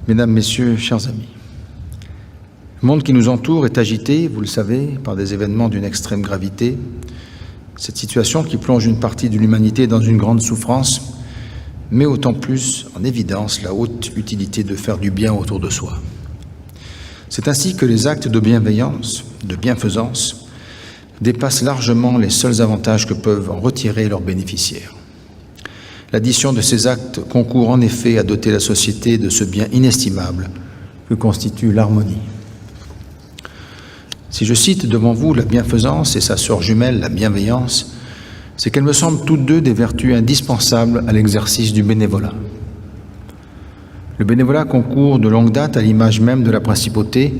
Mesdames, Messieurs, chers amis, le monde qui nous entoure est agité, vous le savez, par des événements d'une extrême gravité. Cette situation qui plonge une partie de l'humanité dans une grande souffrance met autant plus en évidence la haute utilité de faire du bien autour de soi. C'est ainsi que les actes de bienveillance, de bienfaisance, dépassent largement les seuls avantages que peuvent en retirer leurs bénéficiaires. L'addition de ces actes concourt en effet à doter la société de ce bien inestimable que constitue l'harmonie. Si je cite devant vous la bienfaisance et sa sœur jumelle, la bienveillance, c'est qu'elles me semblent toutes deux des vertus indispensables à l'exercice du bénévolat. Le bénévolat concourt de longue date à l'image même de la principauté.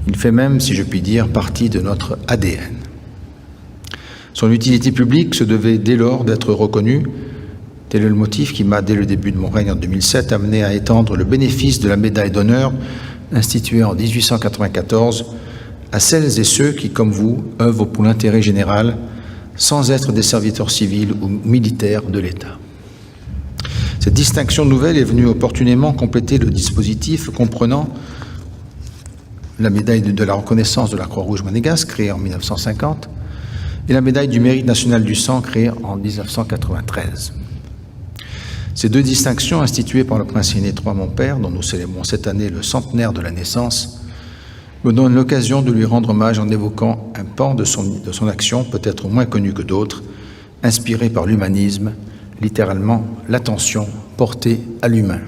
Il fait même, si je puis dire, partie de notre ADN. Son utilité publique se devait dès lors d'être reconnue. Tel est le motif qui m'a, dès le début de mon règne en 2007, amené à étendre le bénéfice de la médaille d'honneur instituée en 1894 à celles et ceux qui, comme vous, œuvrent pour l'intérêt général sans être des serviteurs civils ou militaires de l'État. Cette distinction nouvelle est venue opportunément compléter le dispositif comprenant la médaille de la reconnaissance de la Croix-Rouge monégasque, créée en 1950, et la médaille du mérite national du sang, créée en 1993. Ces deux distinctions, instituées par le prince Aîné III, mon père, dont nous célébrons cette année le centenaire de la naissance, me donnent l'occasion de lui rendre hommage en évoquant un pan de son action, peut-être moins connu que d'autres, inspiré par l'humanisme, littéralement l'attention portée à l'humain.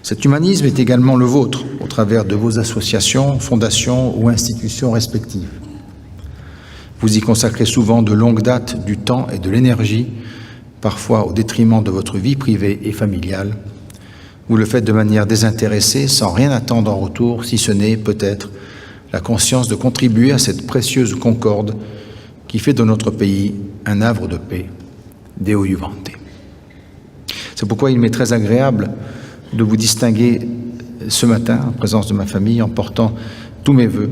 Cet humanisme est également le vôtre, au travers de vos associations, fondations ou institutions respectives. Vous y consacrez souvent de longue date du temps et de l'énergie, parfois au détriment de votre vie privée et familiale. Vous le faites de manière désintéressée, sans rien attendre en retour, si ce n'est, peut-être, la conscience de contribuer à cette précieuse concorde qui fait de notre pays un havre de paix, Deo Iuvante. C'est pourquoi il m'est très agréable de vous distinguer ce matin, en présence de ma famille, en portant tous mes vœux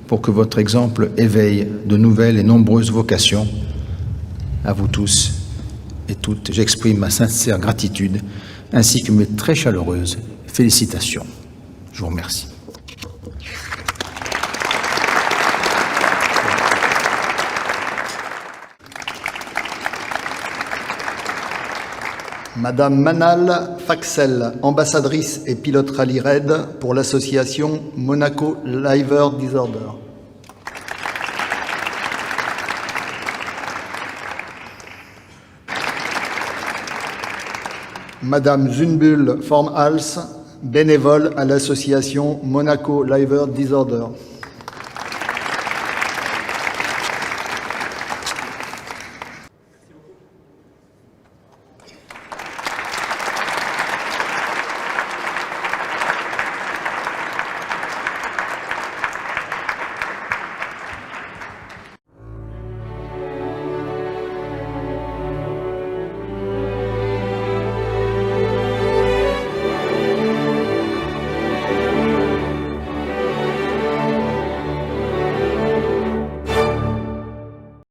pour que votre exemple éveille de nouvelles et nombreuses vocations. À vous tous et toutes, j'exprime ma sincère gratitude ainsi que mes très chaleureuses félicitations. Je vous remercie. Madame Manal Faxel, ambassadrice et pilote rallye raid pour l'association Monaco Liver Disorder. Madame Zunbul Formhals, bénévole à l'association Monaco Liver Disorder.